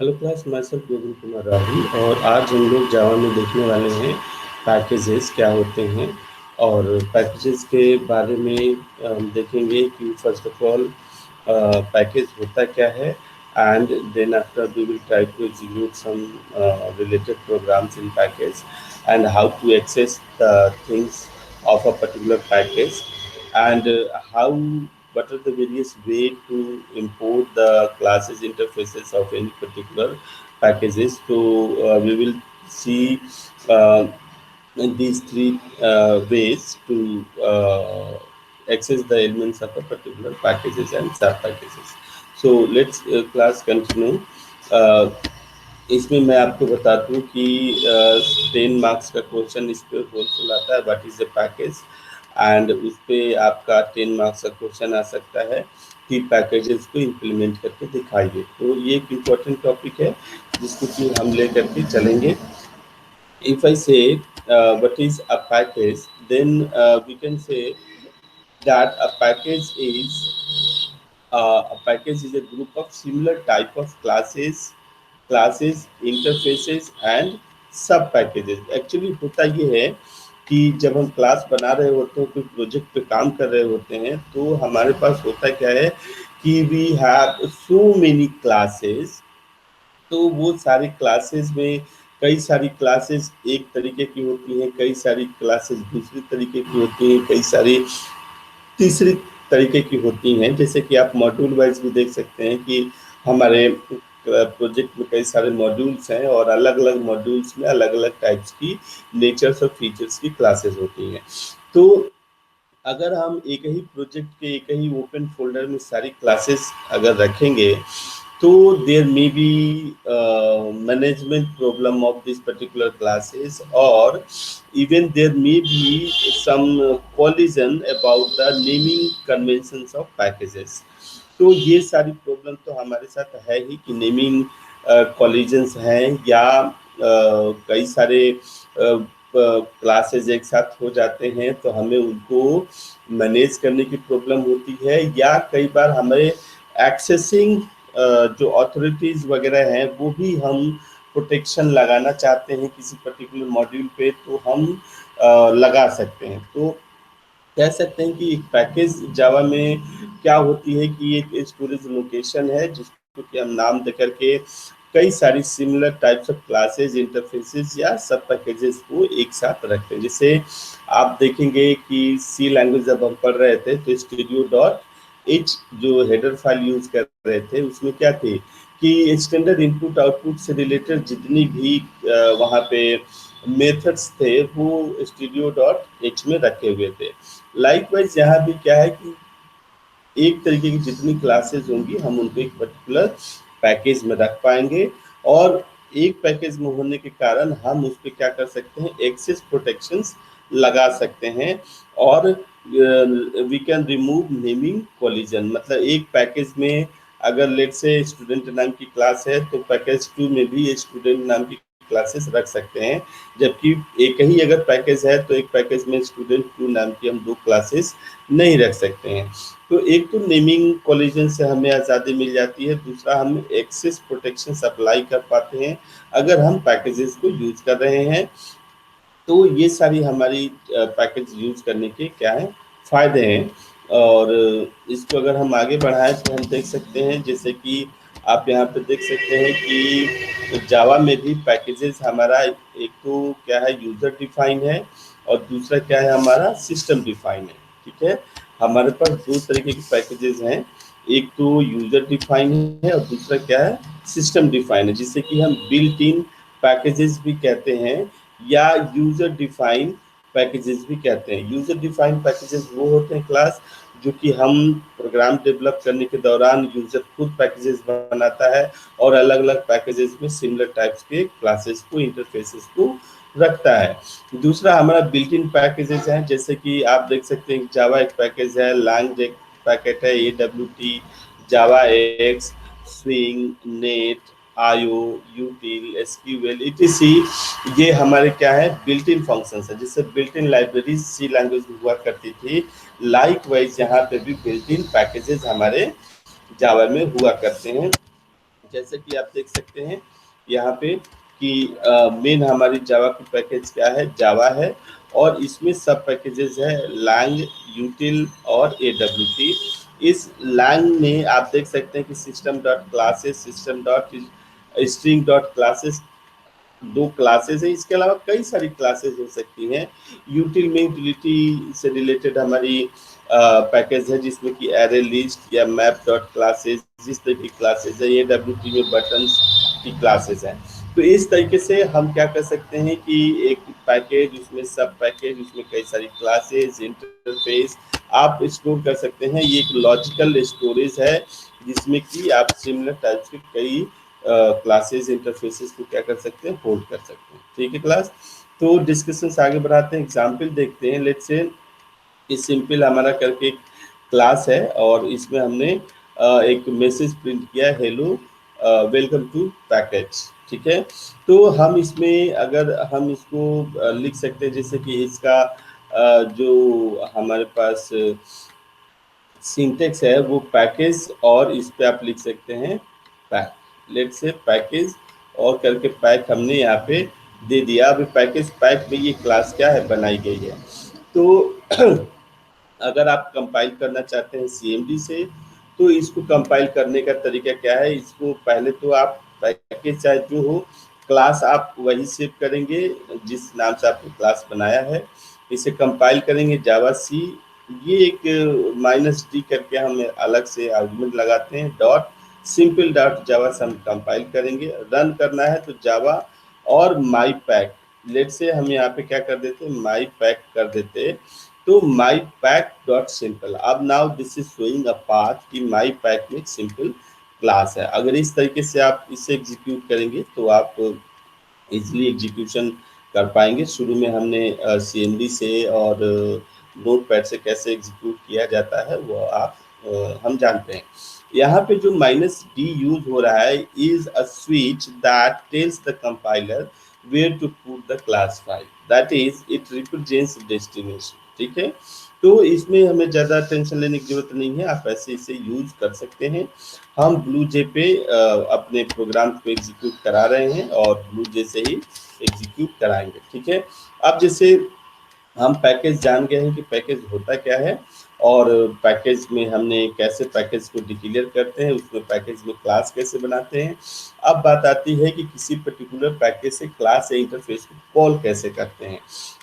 Hello class, मैं sir Govind Kumar Rahul और आज हम लोग जावा में देखने वाले हैं पैकेजेस क्या होते हैं। और पैकेजेस के बारे में हम देखेंगे कि फर्स्ट ऑफ ऑल पैकेज होता क्या है, and then after we will try to execute some related programs in package and how to access the things of a particular package, and how what are the various way to import the classes interfaces of any particular packages. So we will see uh, these three ways to access the elements of a particular packages and sub packages. So let's class continue. uh, इसमें मैं आपको बता दूं कि 10 marks का question इस पे wholesale आता है, what is the package, and उस पे आपका 10 मार्क्स का क्वेश्चन आ सकता है कि पैकेजेस को इम्प्लीमेंट करके दिखाइए। तो ये एक इम्पोर्टेंट टॉपिक है जिसको कि हम लेकर के चलेंगे। If I say what is a package, then we can say that a package is a group of similar type of classes, interfaces and सब पैकेजेस। एक्चुअली होता ये है कि जब हम क्लास बना रहे होते हैं, कोई प्रोजेक्ट पे काम कर रहे होते हैं, तो हमारे पास होता क्या है कि we have so many classes. तो वो सारी क्लासेस में कई सारी क्लासेस एक तरीके की होती हैं, कई सारी क्लासेस दूसरी तरीके की होती हैं, कई सारी तीसरी तरीके की होती हैं। जैसे कि आप मॉड्यूल वाइज भी देख सकते हैं कि हमारे प्रोजेक्ट में कई सारे मॉड्यूल्स हैं और अलग अलग मॉड्यूल्स में अलग अलग टाइप्स की नेचर्स और फीचर्स की क्लासेस होती हैं। तो अगर हम एक ही प्रोजेक्ट के एक ही ओपन फोल्डर में सारी क्लासेस अगर रखेंगे, तो there may be management problem of this particular classes, और even there may be some collision about the naming conventions of packages। तो ये सारी प्रॉब्लम तो हमारे साथ है ही कि नेमिंग कॉलिजन्स हैं, या कई सारे क्लासेस एक साथ हो जाते हैं तो हमें उनको मैनेज करने की प्रॉब्लम होती है, या कई बार हमें एक्सेसिंग जो अथॉरिटीज़ वगैरह हैं वो भी हम प्रोटेक्शन लगाना चाहते हैं किसी पर्टिकुलर मॉड्यूल पे, तो हम लगा सकते हैं। तो कह सकते हैं कि एक पैकेज जावा में क्या होती है कि एक स्टोरेज लोकेशन है जिसको कि हम नाम दे करके कई सारी similar types of classes, interfaces या सब पैकेजेस को एक साथ रखते हैं। जैसे आप देखेंगे कि सी लैंग्वेज जब हम पढ़ रहे थे तो studio.h जो हेडर फाइल यूज कर रहे थे उसमें क्या थे कि स्टैंडर्ड इनपुट आउटपुट से रिलेटेड जितनी भी वहाँ पे मेथड्स थे वो studio.h में रखे हुए थे। लाइकवाइज यहाँ भी क्या है कि एक तरीके की जितनी क्लासेस होंगी हम उनको एक पर्टिकुलर पैकेज में रख पाएंगे, और एक पैकेज में होने के कारण हम उस पर क्या कर सकते हैं, एक्सेस प्रोटेक्शंस लगा सकते हैं। और we can remove naming collision, मतलब एक पैकेज में अगर लेट से स्टूडेंट नाम की क्लास है तो पैकेज 2 में भी स्टूडेंट नाम की क्लासेस रख सकते हैं, जबकि एक ही अगर पैकेज है तो एक पैकेज में स्टूडेंट 2 नाम की हम 2 क्लासेस नहीं रख सकते हैं। तो एक तो नेमिंग कोलिजन से हमें आज़ादी मिल जाती है, दूसरा हम एक्सेस प्रोटेक्शन अप्लाई कर पाते हैं अगर हम पैकेजेस को यूज कर रहे हैं। तो ये सारी हमारी पैकेज यूज करने के क्या है फायदे हैं। और इसको अगर हम आगे बढ़ाएं तो हम देख सकते हैं, जैसे कि आप यहाँ पे देख सकते हैं कि जावा में भी पैकेजेस हमारा एक तो क्या है यूजर डिफाइन है, और दूसरा क्या है हमारा सिस्टम डिफाइन है। ठीक है, हमारे पास दो तरीके के पैकेजेस हैं, एक तो यूजर डिफाइन है और दूसरा क्या है सिस्टम डिफाइन है, जिसे कि हम बिल्ट इन पैकेजेस भी कहते हैं या यूजर डिफाइन पैकेजेस भी कहते हैं। यूजर डिफाइन पैकेजेस वो होते हैं क्लास जो कि हम प्रोग्राम डेवलप करने के दौरान यूजर खुद पैकेजेस बनाता है और अलग अलग पैकेजेस में सिमिलर टाइप्स के क्लासेस को, इंटरफेसेस को रखता है। दूसरा हमारा बिल्ट इन पैकेजेस हैं, जैसे कि आप देख सकते हैं जावा एक पैकेज है, लैंग एक पैकेट है, AWT, जावा x, swing, net, IO, यूटिल, SQL, etc। ये हमारे क्या है बिल्ट इन फंक्शंस है, जिससे built in library C language में हुआ करती थी। लाइकवाइज यहाँ पे भी बिल्ट इन पैकेजेस हमारे जावा में हुआ करते हैं, जैसे कि आप देख सकते हैं यहाँ पे कि मेन हमारी जावा की पैकेज क्या है, जावा है, और इसमें सब पैकेजेस है lang, util और awt। इस lang में आप देख सकते हैं कि system dot classes, system dot string dot classes 2 classes है। इसके अलावा कई सारी क्लासेस हो सकती हैं। यूटिल में यूटिलिटी से रिलेटेड हमारी पैकेज है, जिसमें कि एरे लिस्ट या मैप डॉट क्लासेस जिस तरह की क्लासेस है, ये डब्ल्यूटी में बटन्स की क्लासेस है। तो इस तरीके से हम क्या कर सकते हैं कि एक पैकेज, उसमें सब पैकेज, उसमें कई सारी क्लासेस, इंटरफेस आप स्टोर कर सकते हैं। ये एक लॉजिकल स्टोरेज है जिसमें कि आप सिमिलर टाइप्स के कई क्लासेस, इंटरफेसेस को क्या कर सकते हैं, होल्ड कर सकते हैं। ठीक है क्लास, तो डिस्कशन आगे बढ़ाते हैं, एग्जाम्पल देखते हैं। लेट्स से इस सिंपल हमारा करके एक क्लास है और इसमें हमने एक मैसेज प्रिंट किया, हेलो वेलकम टू पैकेज। ठीक है, तो हम इसमें अगर हम इसको लिख सकते हैं, जैसे कि इसका जो हमारे पास सिंटेक्स है वो पैकेज, और इस पे आप लिख सकते हैं पैक। लेट्स से पैकेज और करके पैक हमने यहाँ पे दे दिया। अभी पैकेज पैक में ये क्लास क्या है, बनाई गई है। तो अगर आप कंपाइल करना चाहते हैं सीएमडी से, तो इसको कंपाइल करने का तरीका क्या है, इसको पहले तो आप पैकेज चाहे जो हो, क्लास आप वही सेव करेंगे जिस नाम से आपने क्लास बनाया है। इसे कंपाइल करेंगे जावा सी, ये एक -d करके हम अलग से आर्गुमेंट लगाते हैं, डॉट सिंपल डॉट जावा से हम कंपाइल करेंगे। रन करना है तो जावा और माई पैक, लेट से हम यहाँ पे क्या कर देते हैं, माई पैक कर देते हैं। तो माई पैक डॉट सिंपल, अब now this is showing a path कि माई पैक में सिंपल क्लास है। अगर इस तरीके से आप इसे एग्जीक्यूट करेंगे तो आप इजीली एग्जीक्यूशन कर पाएंगे। शुरू में हमने सीएमडी से और नोटपैड से कैसे एग्जीक्यूट किया जाता है वो आप हम जानते हैं। यहाँ पे जो -d यूज हो रहा है is a switch that tells the compiler where to put the class file, that is it represents destination। ठीक है, तो इसमें हमें ज़्यादा टेंशन लेने की जरूरत नहीं है, आप ऐसे इसे यूज कर सकते हैं। हम ब्लू जे पे अपने प्रोग्राम को एग्जीक्यूट करा रहे हैं और ब्लू जे से ही एग्जीक्यूट कराएंगे। ठीक है, अब जैसे हम पैकेज जान गए हैं कि पैकेज होता क्या है, और पैकेज में हमने कैसे पैकेज को डिक्लेयर करते हैं, उसमें पैकेज में क्लास कैसे बनाते हैं। अब बात आती है कि किसी पर्टिकुलर पैकेज से क्लास या इंटरफेस को कॉल कैसे करते हैं।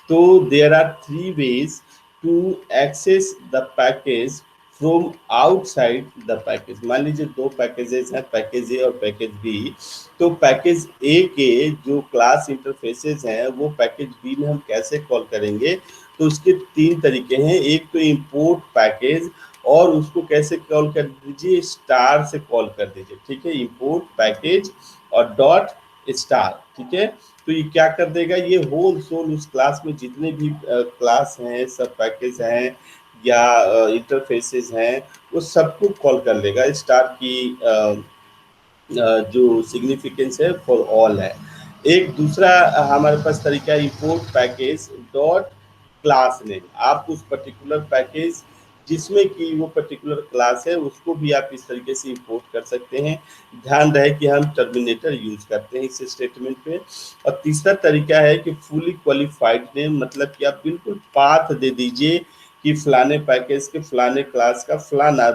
तो there are 3 ways to access the package from outside the package. मान लीजिए 2 पैकेजेस हैं, पैकेज ए और पैकेज बी। तो पैकेज ए के जो क्लास इंटरफेसेस हैं वो पैकेज बी में हम कैसे कॉल करेंगे, तो उसके 3 तरीके हैं। एक तो इंपोर्ट पैकेज, और उसको कैसे कॉल कर दीजिए, स्टार से कॉल कर दीजिए। ठीक है, इंपोर्ट पैकेज और डॉट स्टार। ठीक है, तो ये क्या कर देगा, ये होल सोल उस क्लास में जितने भी क्लास हैं, सब पैकेज हैं या इंटरफेसेस हैं, वो सबको कॉल कर लेगा। स्टार की जो सिग्निफिकेंस है फॉर ऑल है। एक दूसरा हमारे पास तरीका है import package dot class name. आप उस पर्टिकुलर पैकेज जिसमें कि वो पर्टिकुलर क्लास है उसको भी आप इस तरीके से इंपोर्ट कर सकते हैं। ध्यान रहे कि हम टर्मिनेटर यूज करते हैं इस स्टेटमेंट पे। और तीसरा तरीका है कि फुली क्वालिफाइड नेम, मतलब कि आप बिल्कुल पाथ दे दीजिए कि फलाने पैकेज के फलाने क्लास का फलाना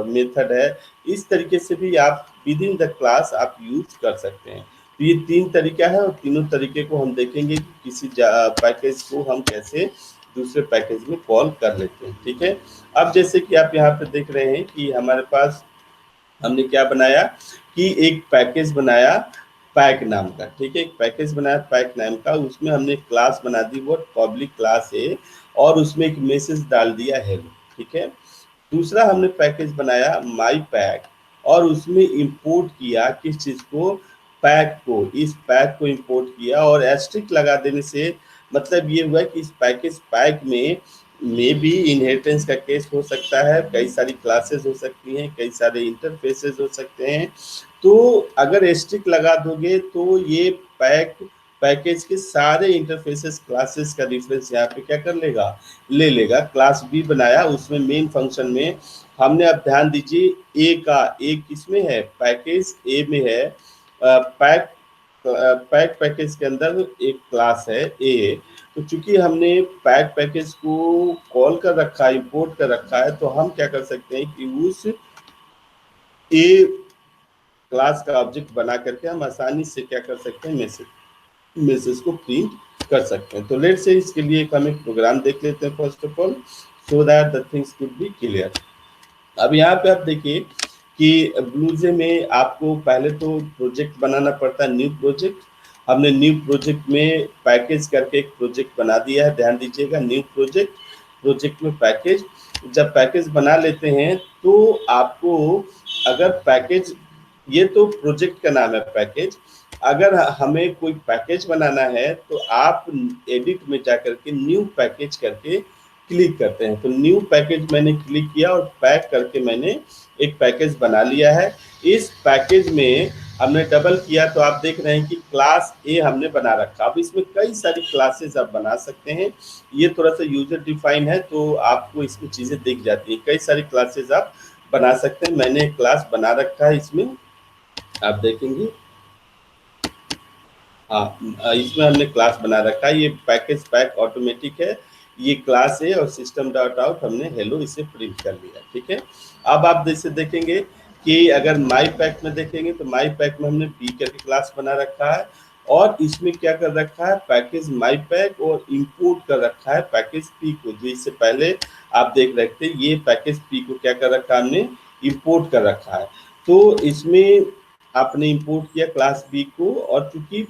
मेथड है। इस तरीके से भी आप विद इन द क्लास आप यूज कर सकते हैं। तो ये 3 तरीका है, और तीनों तरीके को हम देखेंगे कि किसी पैकेज को हम कैसे दूसरे पैकेज में कॉल कर लेते हैं। ठीक है, अब जैसे कि आप यहाँ पे देख रहे हैं कि हमारे पास हमने क्या बनाया कि एक पैकेज बनाया पैक नाम का। ठीक है, एक पैकेज बनाया पैक नाम का, उसमें हमने क्लास बना दी वो पब्लिक क्लास है, और उसमें एक मैसेज डाल दिया हेलो। ठीक है, दूसरा हमने पैकेज बनाया माई पैक, और उसमें इंपोर्ट किया किस चीज को, पैक को। इस पैक को इंपोर्ट किया, और एस्ट्रिक लगा देने से मतलब ये हुआ कि इस पैकेज पैक में भी इनहेरिटेंस का केस हो सकता है, कई सारी क्लासेस हो सकती हैं, कई सारे इंटरफेसेस हो सकते हैं। तो अगर एस्ट्रिक लगा दोगे तो ये पैक पैकेज के सारे इंटरफेसेस क्लासेस का रेफरेंस यहाँ पे क्या कर लेगा, ले लेगा। क्लास बी बनाया, उसमें मेन फंक्शन में हमने, अब ध्यान दीजिए, ए का, ए किसमें है, पैकेज ए में है। पैक पैक पैकेज के अंदर एक क्लास है ए। तो चूंकि हमने पैक पैकेज को कॉल कर रखा है, इंपोर्ट कर रखा है, तो हम क्या कर सकते हैं कि उस ए क्लास का ऑब्जेक्ट बना करके हम आसानी से क्या कर सकते हैं, मैसेज को प्रिंट कर सकते हैं। तो लेट्स से इसके लिए हम एक प्रोग्राम देख लेते हैं first of all, so that the things could be clear. अब यहाँ पे आप देखिए कि ब्लूजे में आपको पहले तो प्रोजेक्ट बनाना पड़ता है, न्यू प्रोजेक्ट। हमने न्यू प्रोजेक्ट में पैकेज करके एक प्रोजेक्ट बना दिया है, ध्यान दीजिएगा, न्यू प्रोजेक्ट, प्रोजेक्ट में पैकेज। जब पैकेज बना लेते हैं तो आपको, अगर पैकेज, ये तो प्रोजेक्ट का नाम है पैकेज, अगर हमें कोई पैकेज बनाना है तो आप एडिट में जाकर के न्यू पैकेज करके क्लिक करते हैं। तो न्यू पैकेज मैंने क्लिक किया और पैक करके मैंने एक पैकेज बना लिया है। इस पैकेज में हमने डबल किया तो आप देख रहे हैं कि क्लास ए हमने बना रखा। अब इसमें कई सारी क्लासेस आप बना सकते हैं, ये थोड़ा सा यूजर डिफाइन है तो आपको इसमें चीजें दिख जाती हैं, कई सारी क्लासेस आप बना सकते हैं। मैंने एक क्लास बना रखा है, इसमें आप देखेंगे, हाँ, इसमें हमने क्लास बना रखा है, ये पैकेज पैक ऑटोमेटिक है, ये क्लास है, और सिस्टम डॉट आउट हमने हेलो इसे प्रिंट कर लिया, ठीक है। अब आप जैसे देखेंगे कि अगर माई पैक में देखेंगे तो माई पैक में हमने बी करके क्लास बना रखा है, और इसमें क्या कर रखा है, पैकेज माई पैक, और इंपोर्ट कर रखा है पैकेज पी को, जो इससे पहले आप देख रहे थे, ये पैकेज पी को क्या कर रखा है, हमने इंपोर्ट कर रखा है। तो इसमें आपने इंपोर्ट किया क्लास बी को, और चूंकि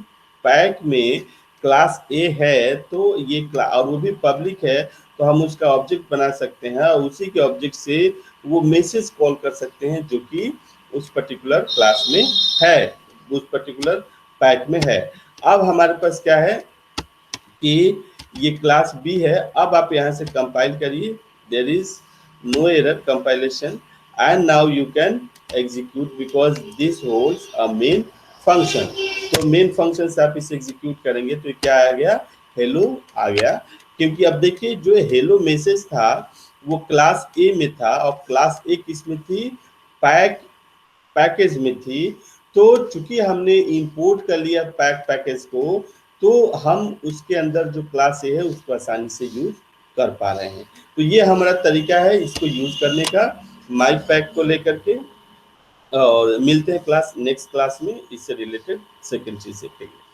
पैक में क्लास ए है तो ये और वो भी पब्लिक है, तो हम उसका ऑब्जेक्ट बना सकते हैं, और उसी के ऑब्जेक्ट से वो मैसेज कॉल कर सकते हैं जो कि उस पर्टिकुलर क्लास में है, उस पर्टिकुलर पैक में है। अब हमारे पास क्या है कि ये क्लास बी है। अब आप यहाँ से कंपाइल करिए, there is no error compilation, and now you can execute because this holds a main function. तो मेन फंक्शन से आप इसे एग्जीक्यूट करेंगे तो क्या आ गया, हेलो आ गया। क्योंकि अब देखिए जो हेलो मैसेज था वो क्लास ए में था, और क्लास ए किस में थी, पैकेज में थी। तो चूंकि हमने इंपोर्ट कर लिया पैकेज को, तो हम उसके अंदर जो क्लास ए है उसको आसानी से यूज कर पा रहे हैं। तो ये हमारा तरीका है इसको यूज करने का, माई पैक को लेकर के। और मिलते हैं क्लास नेक्स्ट क्लास में, इससे रिलेटेड सेकंड चीज सीखेंगे।